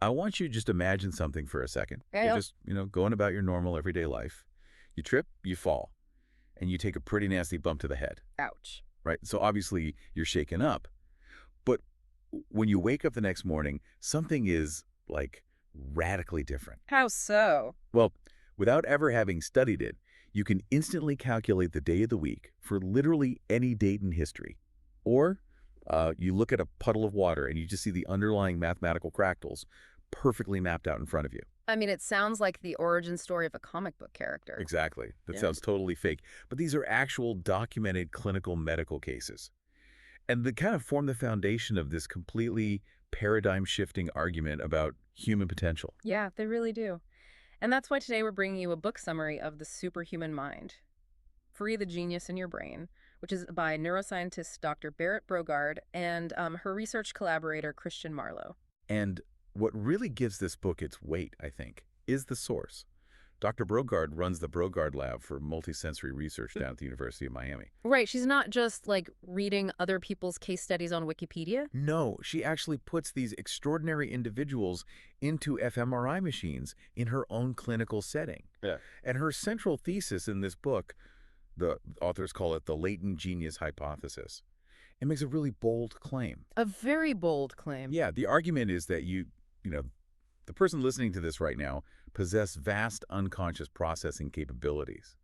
I want you to just imagine something for a second. Yeah, You're just, going about your normal everyday life. You trip, you fall, and you take a pretty nasty bump to the head, ouch. right? So obviously you're shaken up. But when you wake up the next morning, something is like radically different. How so? Well, without ever having studied it, you can instantly calculate the day of the week for literally any date in history. Or you look at a puddle of water and you just see the underlying mathematical fractals perfectly mapped out in front of you. I mean, it sounds like the origin story of a comic book character. Exactly. That Yeah. sounds totally fake. But these are actual documented clinical medical cases. And they kind of form the foundation of this completely paradigm-shifting argument about human potential. Yeah, they really do. And that's why today we're bringing you a book summary of The Superhuman Mind, Free the Genius in Your Brain, which is by neuroscientist Dr. Berit Brogaard and her research collaborator, Kristian Marlow. And what really gives this book its weight, I think, is the source. Dr. Brogaard runs the Brogaard Lab for Multisensory Research down at the University of Miami. Right, she's not just like reading other people's case studies on Wikipedia. No, she actually puts these extraordinary individuals into fMRI machines in her own clinical setting. Yeah. And her central thesis in this book, the authors call it the latent genius hypothesis. It makes a really bold claim. A very bold claim. Yeah, the argument is that the person listening to this right now possess vast unconscious processing capabilities.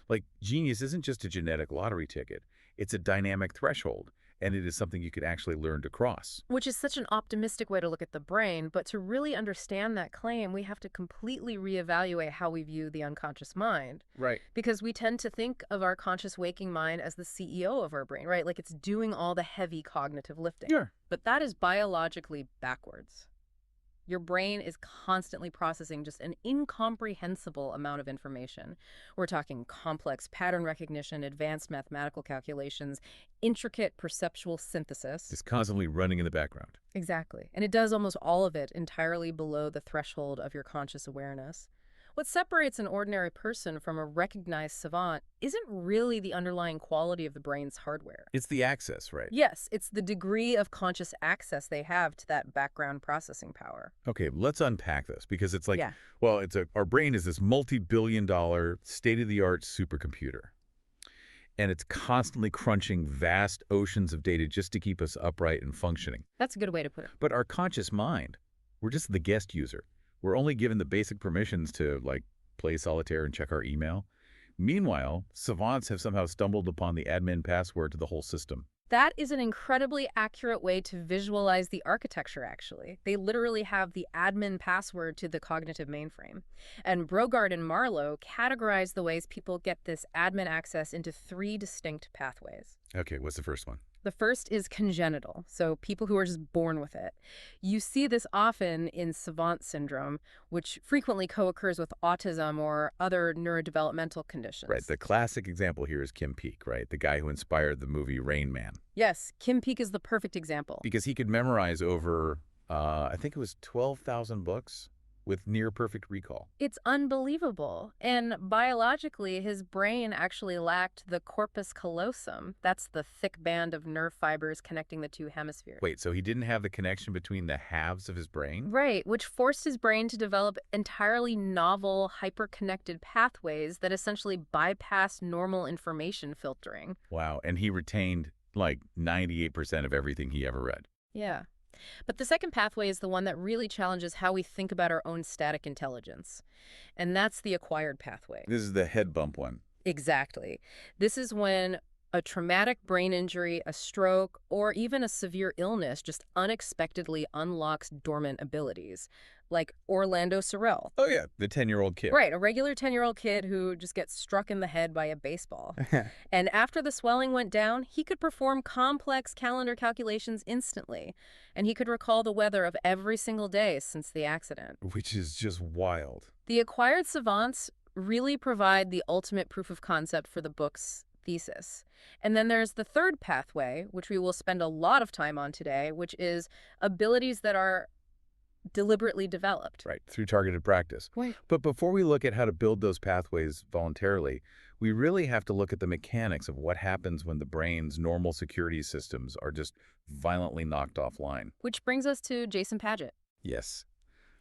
Like, genius isn't just a genetic lottery ticket. It's a dynamic threshold, and it is something you could actually learn to cross. Which is such an optimistic way to look at the brain, but to really understand that claim, we have to completely reevaluate how we view the unconscious mind. Right. Because we tend to think of our conscious waking mind as the CEO of our brain, right? Like it's doing all the heavy cognitive lifting. Sure. But that is biologically backwards. Your brain is constantly processing just an incomprehensible amount of information. We're talking complex pattern recognition, advanced mathematical calculations, intricate perceptual synthesis. It's constantly running in the background. Exactly. And it does almost all of it entirely below the threshold of your conscious awareness. What separates an ordinary person from a recognized savant isn't really the underlying quality of the brain's hardware. It's the access, right? Yes, it's the degree of conscious access they have to that background processing power. Okay, let's unpack this because it's like, Yeah. well, our brain is this multi-billion-dollar state-of-the-art supercomputer. And it's constantly crunching vast oceans of data just to keep us upright and functioning. That's a good way to put it. But our conscious mind, we're just the guest user. We're only given the basic permissions to, like, play solitaire and check our email. Meanwhile, savants have somehow stumbled upon the admin password to the whole system. That is an incredibly accurate way to visualize the architecture, actually. They literally have the admin password to the cognitive mainframe. And Brogaard and Marlow categorize the ways people get this admin access into 3 distinct pathways. Okay, what's the first one? The first is congenital, so people who are just born with it. You see this often in savant syndrome, which frequently co-occurs with autism or other neurodevelopmental conditions. Right, the classic example here is Kim Peek, right? The guy who inspired the movie Rain Man. Yes, Kim Peek is the perfect example. Because he could memorize over, I think it was 12,000 books with near-perfect recall. It's unbelievable. And biologically, his brain actually lacked the corpus callosum. That's the thick band of nerve fibers connecting the 2 hemispheres. Wait, so he didn't have the connection between the halves of his brain? Right, which forced his brain to develop entirely novel, hyper-connected pathways that essentially bypass normal information filtering. Wow, and he retained like 98% of everything he ever read. Yeah. But the second pathway is the one that really challenges how we think about our own static intelligence. And that's the acquired pathway. This is the head bump one. Exactly. This is when a traumatic brain injury, a stroke, or even a severe illness just unexpectedly unlocks dormant abilities, like Orlando Sorrell. Oh, yeah, the 10-year-old kid. Right, a regular 10-year-old kid who just gets struck in the head by a baseball. And after the swelling went down, he could perform complex calendar calculations instantly. And he could recall the weather of every single day since the accident. Which is just wild. The acquired savants really provide the ultimate proof of concept for the book's thesis. And then there's the third pathway, which we will spend a lot of time on today, which is abilities that are deliberately developed. Right, through targeted practice. Right. But before we look at how to build those pathways voluntarily, we really have to look at the mechanics of what happens when the brain's normal security systems are just violently knocked offline. Which brings us to Jason Paget. Yes.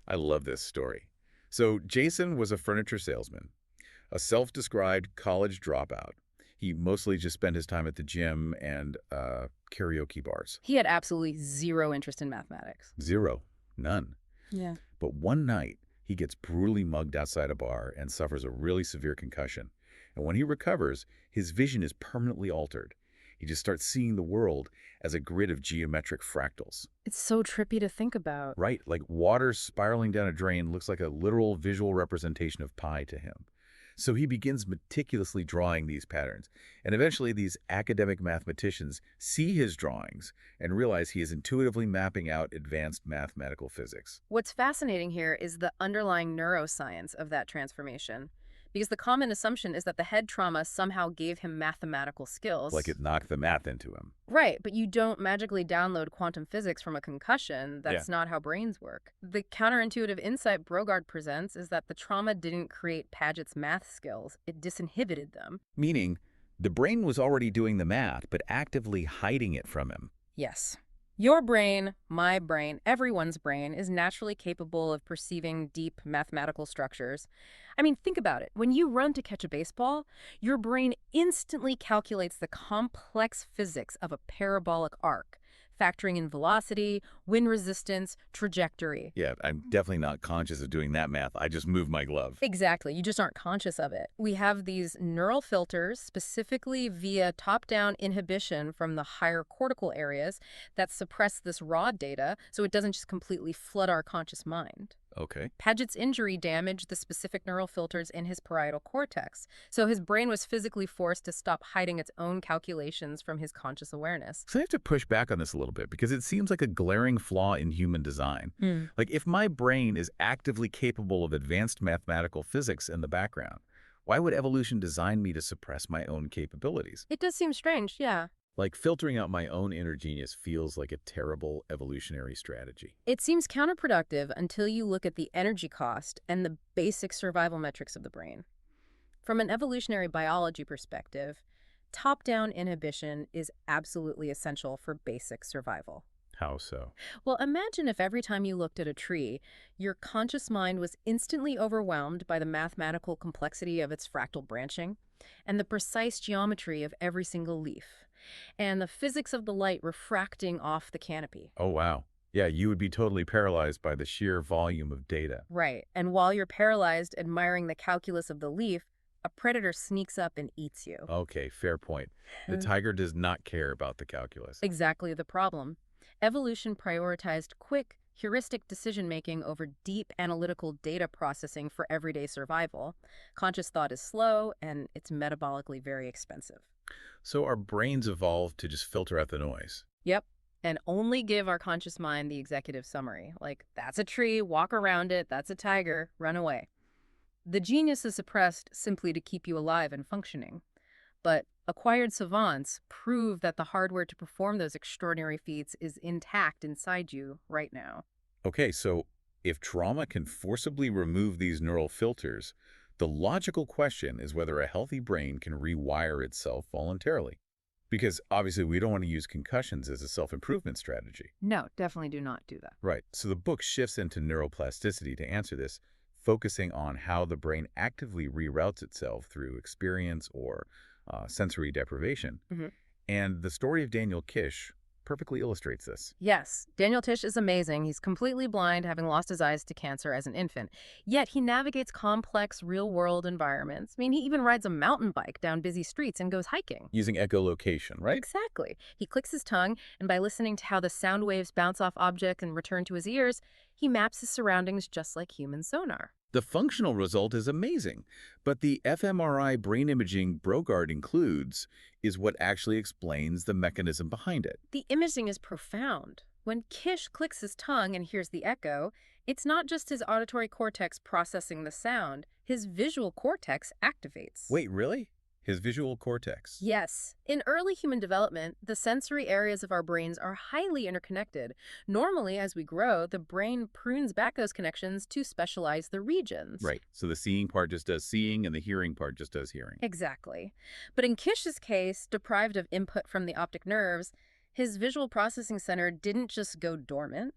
I love this story. So Jason was a furniture salesman, a self-described college dropout. He mostly just spent his time at the gym and karaoke bars. He had absolutely zero interest in mathematics. Zero. None. Yeah. But one night, he gets brutally mugged outside a bar and suffers a really severe concussion. And when he recovers, his vision is permanently altered. He just starts seeing the world as a grid of geometric fractals. It's so trippy to think about. Right, like water spiraling down a drain looks like a literal visual representation of pi to him. So he begins meticulously drawing these patterns, and eventually these academic mathematicians see his drawings and realize he is intuitively mapping out advanced mathematical physics. What's fascinating here is the underlying neuroscience of that transformation. Because the common assumption is that the head trauma somehow gave him mathematical skills. Like it knocked the math into him. Right, but you don't magically download quantum physics from a concussion. That's not how brains work. The counterintuitive insight Brogaard presents is that the trauma didn't create Paget's math skills. It disinhibited them. Meaning, the brain was already doing the math, but actively hiding it from him. Yes. Your brain, my brain, everyone's brain is naturally capable of perceiving deep mathematical structures. I mean, think about it. When you run to catch a baseball, your brain instantly calculates the complex physics of a parabolic arc, factoring in velocity, wind resistance, trajectory. Yeah, I'm definitely not conscious of doing that math. I just move my glove. Exactly. You just aren't conscious of it. We have these neural filters, specifically via top-down inhibition from the higher cortical areas, that suppress this raw data so it doesn't just completely flood our conscious mind. Okay. Paget's injury damaged the specific neural filters in his parietal cortex, so his brain was physically forced to stop hiding its own calculations from his conscious awareness. So I have to push back on this a little bit because it seems like a glaring flaw in human design. Like if my brain is actively capable of advanced mathematical physics in the background, why would evolution design me to suppress my own capabilities? It does seem strange, yeah. Like filtering out my own inner genius feels like a terrible evolutionary strategy. It seems counterproductive until you look at the energy cost and the basic survival metrics of the brain. From an evolutionary biology perspective, top-down inhibition is absolutely essential for basic survival. How so? Well, imagine if every time you looked at a tree, your conscious mind was instantly overwhelmed by the mathematical complexity of its fractal branching and the precise geometry of every single leaf, and the physics of the light refracting off the canopy. Oh, wow. Yeah, you would be totally paralyzed by the sheer volume of data. Right, and while you're paralyzed admiring the calculus of the leaf, a predator sneaks up and eats you. Okay, fair point. The tiger does not care about the calculus. Exactly the problem. Evolution prioritized quick, heuristic decision-making over deep analytical data processing for everyday survival. Conscious thought is slow, and it's metabolically very expensive. So our brains evolved to just filter out the noise. Yep, and only give our conscious mind the executive summary, like, that's a tree, walk around it, that's a tiger, run away. The genius is suppressed simply to keep you alive and functioning. But acquired savants prove that the hardware to perform those extraordinary feats is intact inside you right now. Okay, so if trauma can forcibly remove these neural filters, the logical question is whether a healthy brain can rewire itself voluntarily. Because obviously we don't want to use concussions as a self-improvement strategy. No, definitely do not do that. Right, so the book shifts into neuroplasticity to answer this, focusing on how the brain actively reroutes itself through experience or sensory deprivation. And the story of Daniel Kish perfectly illustrates this. Yes, Daniel Tish is amazing. He's completely blind, having lost his eyes to cancer as an infant. Yet he navigates complex, real-world environments. I mean, he even rides a mountain bike down busy streets and goes hiking. Using echolocation, right? Exactly. He clicks his tongue, and by listening to how the sound waves bounce off objects and return to his ears, he maps his surroundings just like human sonar. The functional result is amazing, but the fMRI brain imaging Brogaard includes is what actually explains the mechanism behind it. The imaging is profound. When Kish clicks his tongue and hears the echo, it's not just his auditory cortex processing the sound, his visual cortex activates. Wait, really? His visual cortex? Yes. In early human development, the sensory areas of our brains are highly interconnected. Normally, as we grow, the brain prunes back those connections to specialize the regions. Right. So the seeing part just does seeing and the hearing part just does hearing. Exactly. But in Kish's case, deprived of input from the optic nerves, his visual processing center didn't just go dormant.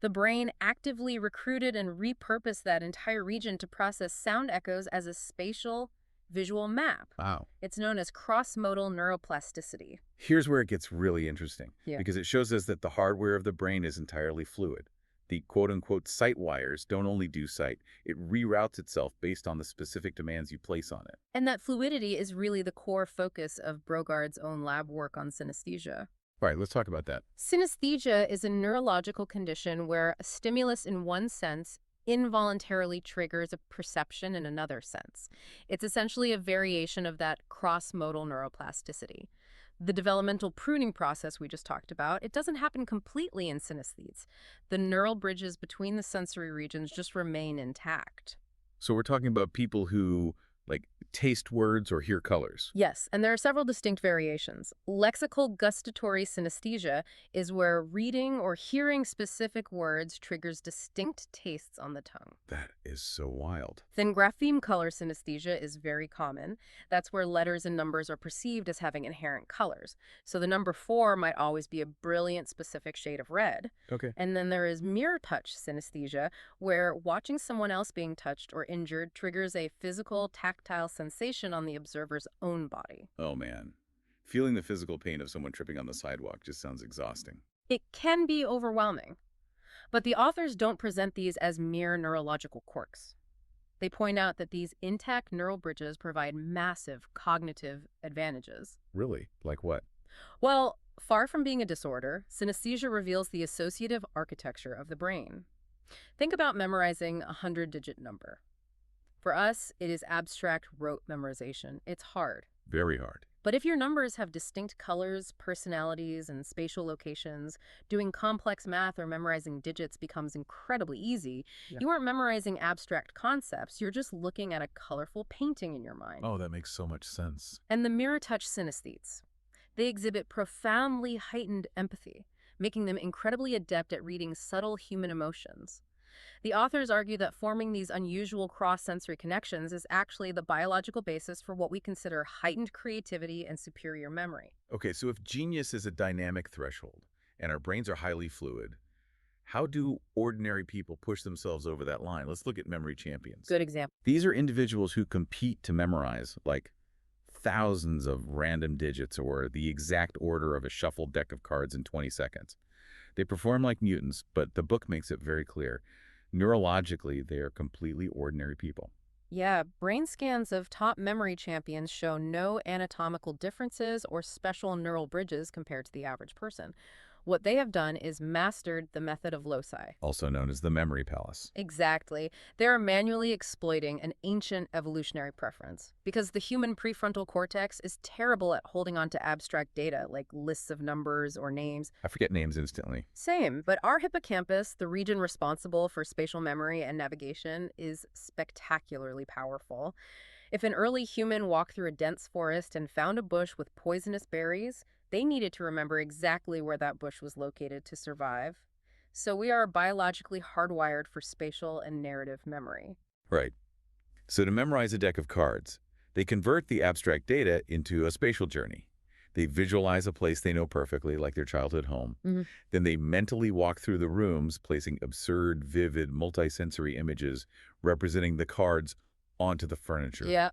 The brain actively recruited and repurposed that entire region to process sound echoes as a spatial visual map. Wow. It's known as cross-modal neuroplasticity. Here's where it gets really interesting, Yeah. because it shows us that the hardware of the brain is entirely fluid. The quote-unquote sight wires don't only do sight, it reroutes itself based on the specific demands you place on it. And that fluidity is really the core focus of Brogaard's own lab work on synesthesia. All right, let's talk about that. Synesthesia is a neurological condition where a stimulus in one sense involuntarily triggers a perception in another sense. It's essentially a variation of that cross-modal neuroplasticity. The developmental pruning process we just talked about, it doesn't happen completely in synesthetes. The neural bridges between the sensory regions just remain intact. So we're talking about people who, taste words or hear colors. Yes, and there are several distinct variations. Lexical gustatory synesthesia is where reading or hearing specific words triggers distinct tastes on the tongue. That is so wild. Then grapheme color synesthesia is very common. That's where letters and numbers are perceived as having inherent colors. So the number 4 might always be a brilliant specific shade of red. Okay. And then there is mirror touch synesthesia, where watching someone else being touched or injured triggers a physical, tactile sensation on the observer's own body. Oh, man. Feeling the physical pain of someone tripping on the sidewalk just sounds exhausting. It can be overwhelming, but the authors don't present these as mere neurological quirks. They point out that these intact neural bridges provide massive cognitive advantages. Really? Like what? Well, far from being a disorder, synesthesia reveals the associative architecture of the brain. Think about memorizing a 100-digit number. For us, it is abstract rote memorization. It's hard. Very hard. But if your numbers have distinct colors, personalities, and spatial locations, doing complex math or memorizing digits becomes incredibly easy. Yeah. You aren't memorizing abstract concepts. You're just looking at a colorful painting in your mind. Oh, that makes so much sense. And the mirror touch synesthetes. They exhibit profoundly heightened empathy, making them incredibly adept at reading subtle human emotions. The authors argue that forming these unusual cross-sensory connections is actually the biological basis for what we consider heightened creativity and superior memory. Okay, so if genius is a dynamic threshold and our brains are highly fluid, how do ordinary people push themselves over that line? Let's look at memory champions. Good example. These are individuals who compete to memorize, thousands of random digits or the exact order of a shuffled deck of cards in 20 seconds. They perform like mutants, but the book makes it very clear. Neurologically, they are completely ordinary people. Yeah, brain scans of top memory champions show no anatomical differences or special neural bridges compared to the average person. What they have done is mastered the method of loci. Also known as the memory palace. Exactly. They are manually exploiting an ancient evolutionary preference because the human prefrontal cortex is terrible at holding on to abstract data like lists of numbers or names. I forget names instantly. Same, but our hippocampus, the region responsible for spatial memory and navigation, is spectacularly powerful. If an early human walked through a dense forest and found a bush with poisonous berries, they needed to remember exactly where that bush was located to survive. So we are biologically hardwired for spatial and narrative memory. Right. So to memorize a deck of cards, they convert the abstract data into a spatial journey. They visualize a place they know perfectly, like their childhood home. Then they mentally walk through the rooms, placing absurd, vivid, multisensory images representing the cards onto the furniture. Yeah.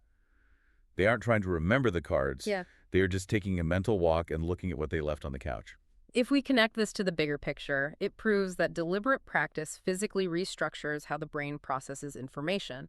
They aren't trying to remember the cards. Yeah. They are just taking a mental walk and looking at what they left on the couch. If we connect this to the bigger picture, it proves that deliberate practice physically restructures how the brain processes information.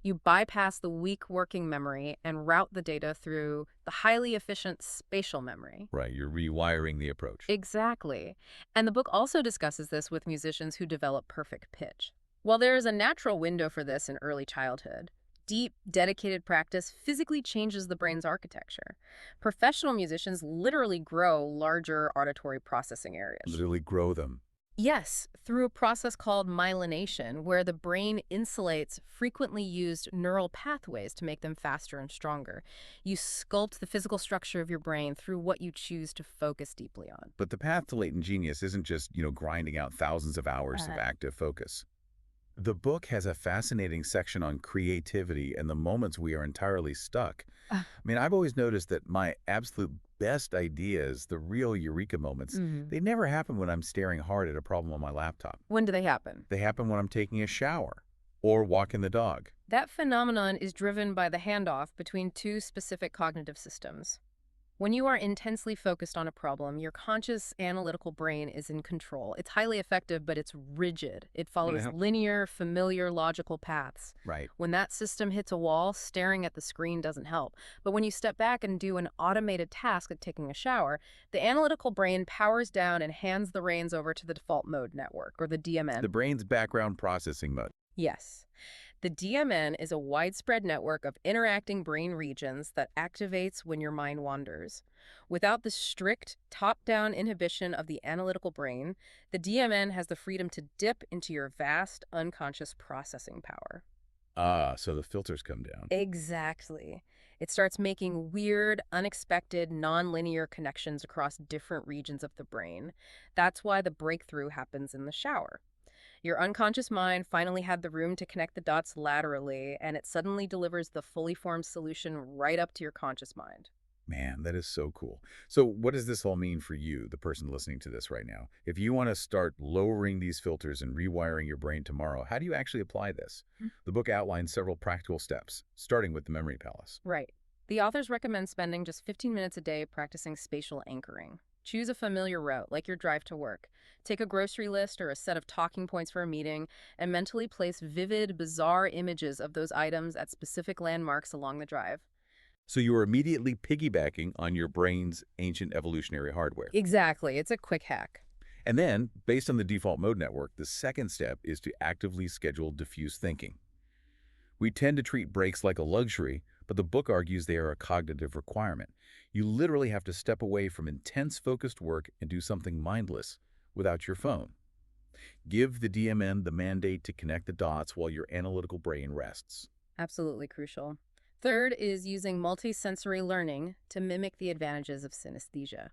You bypass the weak working memory and route the data through the highly efficient spatial memory. Right, you're rewiring the approach. Exactly. And the book also discusses this with musicians who develop perfect pitch. While there is a natural window for this in early childhood, deep, dedicated practice physically changes the brain's architecture. Professional musicians literally grow larger auditory processing areas. Literally grow them. Yes, through a process called myelination, where the brain insulates frequently used neural pathways to make them faster and stronger. You sculpt the physical structure of your brain through what you choose to focus deeply on. But the path to latent genius isn't just, grinding out thousands of hours of active focus. The book has a fascinating section on creativity and the moments we are entirely stuck. I've always noticed that my absolute best ideas, the real eureka moments, Mhm. they never happen when I'm staring hard at a problem on my laptop. When do they happen? They happen when I'm taking a shower or walking the dog. That phenomenon is driven by the handoff between two specific cognitive systems. When you are intensely focused on a problem, your conscious analytical brain is in control. It's highly effective, but it's rigid. It follows Yeah. linear, familiar, logical paths. Right. When that system hits a wall, staring at the screen doesn't help. But when you step back and do an automated task like taking a shower, the analytical brain powers down and hands the reins over to the default mode network, or the DMN. The brain's background processing mode. Yes. The DMN is a widespread network of interacting brain regions that activates when your mind wanders. Without the strict top-down inhibition of the analytical brain, the DMN has the freedom to dip into your vast unconscious processing power. Ah, so the filters come down. Exactly. It starts making weird, unexpected, non-linear connections across different regions of the brain. That's why the breakthrough happens in the shower. Your unconscious mind finally had the room to connect the dots laterally, and it suddenly delivers the fully formed solution right up to your conscious mind. Man, that is so cool. So what does this all mean for you, the person listening to this right now? If you want to start lowering these filters and rewiring your brain tomorrow, how do you actually apply this? The book outlines several practical steps, starting with the memory palace. Right. The authors recommend spending just 15 minutes a day practicing spatial anchoring. Choose a familiar route, like your drive to work. Take a grocery list or a set of talking points for a meeting, and mentally place vivid, bizarre images of those items at specific landmarks along the drive. So you are immediately piggybacking on your brain's ancient evolutionary hardware. Exactly. It's a quick hack. And then, based on the default mode network, the second step is to actively schedule diffuse thinking. We tend to treat breaks like a luxury, but the book argues they are a cognitive requirement. You literally have to step away from intense focused work and do something mindless without your phone. Give the DMN the mandate to connect the dots while your analytical brain rests. Absolutely crucial. Third is using multisensory learning to mimic the advantages of synesthesia.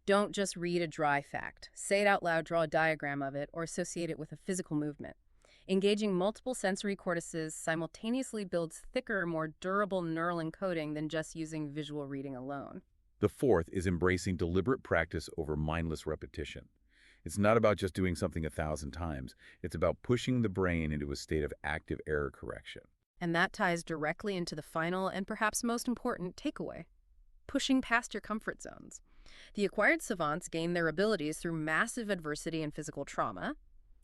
Don't just read a dry fact. Say it out loud, draw a diagram of it, or associate it with a physical movement. Engaging multiple sensory cortices simultaneously builds thicker, more durable neural encoding than just using visual reading alone. The fourth is embracing deliberate practice over mindless repetition. It's not about just doing something 1,000 times. It's about pushing the brain into a state of active error correction. And that ties directly into the final and perhaps most important takeaway: pushing past your comfort zones. The acquired savants gain their abilities through massive adversity and physical trauma.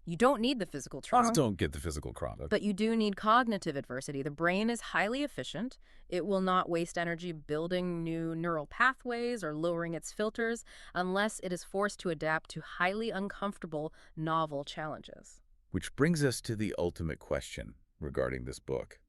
You don't need the physical trauma, Don't get the physical trauma. but you do need cognitive adversity. The brain is highly efficient. It will not waste energy building new neural pathways or lowering its filters unless it is forced to adapt to highly uncomfortable, novel challenges. Which brings us to the ultimate question regarding this book.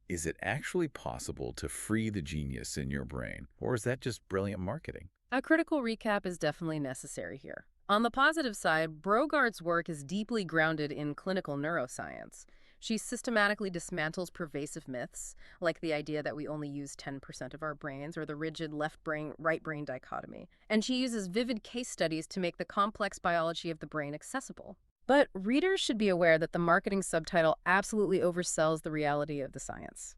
Is it actually possible to free the genius in your brain, or is that just brilliant marketing? A critical recap is definitely necessary here. On the positive side, Brogaard's work is deeply grounded in clinical neuroscience. She systematically dismantles pervasive myths, like the idea that we only use 10% of our brains or the rigid left brain, right brain dichotomy. And she uses vivid case studies to make the complex biology of the brain accessible. But readers should be aware that the marketing subtitle absolutely oversells the reality of the science.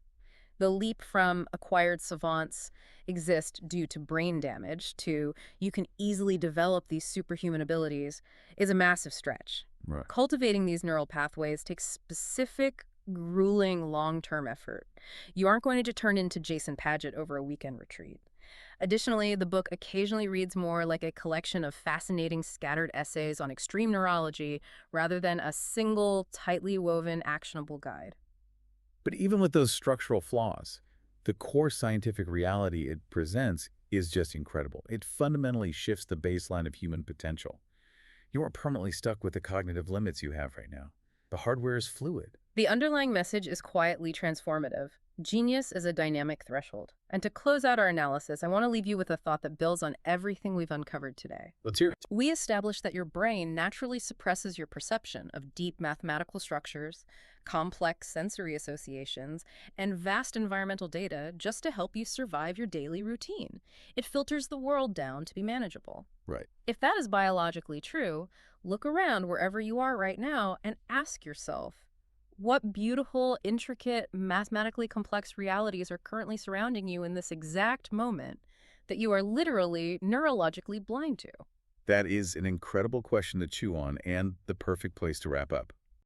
The leap from acquired savants exist due to brain damage to you can easily develop these superhuman abilities is a massive stretch. Right. Cultivating these neural pathways takes specific, grueling, long-term effort. You aren't going to turn into Jason Paget over a weekend retreat. Additionally, the book occasionally reads more like a collection of fascinating scattered essays on extreme neurology rather than a single, tightly woven, actionable guide. But even with those structural flaws, the core scientific reality it presents is just incredible. It fundamentally shifts the baseline of human potential. You aren't permanently stuck with the cognitive limits you have right now. The hardware is fluid. The underlying message is quietly transformative. Genius is a dynamic threshold. And to close out our analysis, I want to leave you with a thought that builds on everything we've uncovered today. Let's hear it. We established that your brain naturally suppresses your perception of deep mathematical structures, complex sensory associations, and vast environmental data just to help you survive your daily routine. It filters the world down to be manageable. Right. If that is biologically true, look around wherever you are right now and ask yourself, what beautiful, intricate, mathematically complex realities are currently surrounding you in this exact moment that you are literally neurologically blind to? That is an incredible question to chew on and the perfect place to wrap up.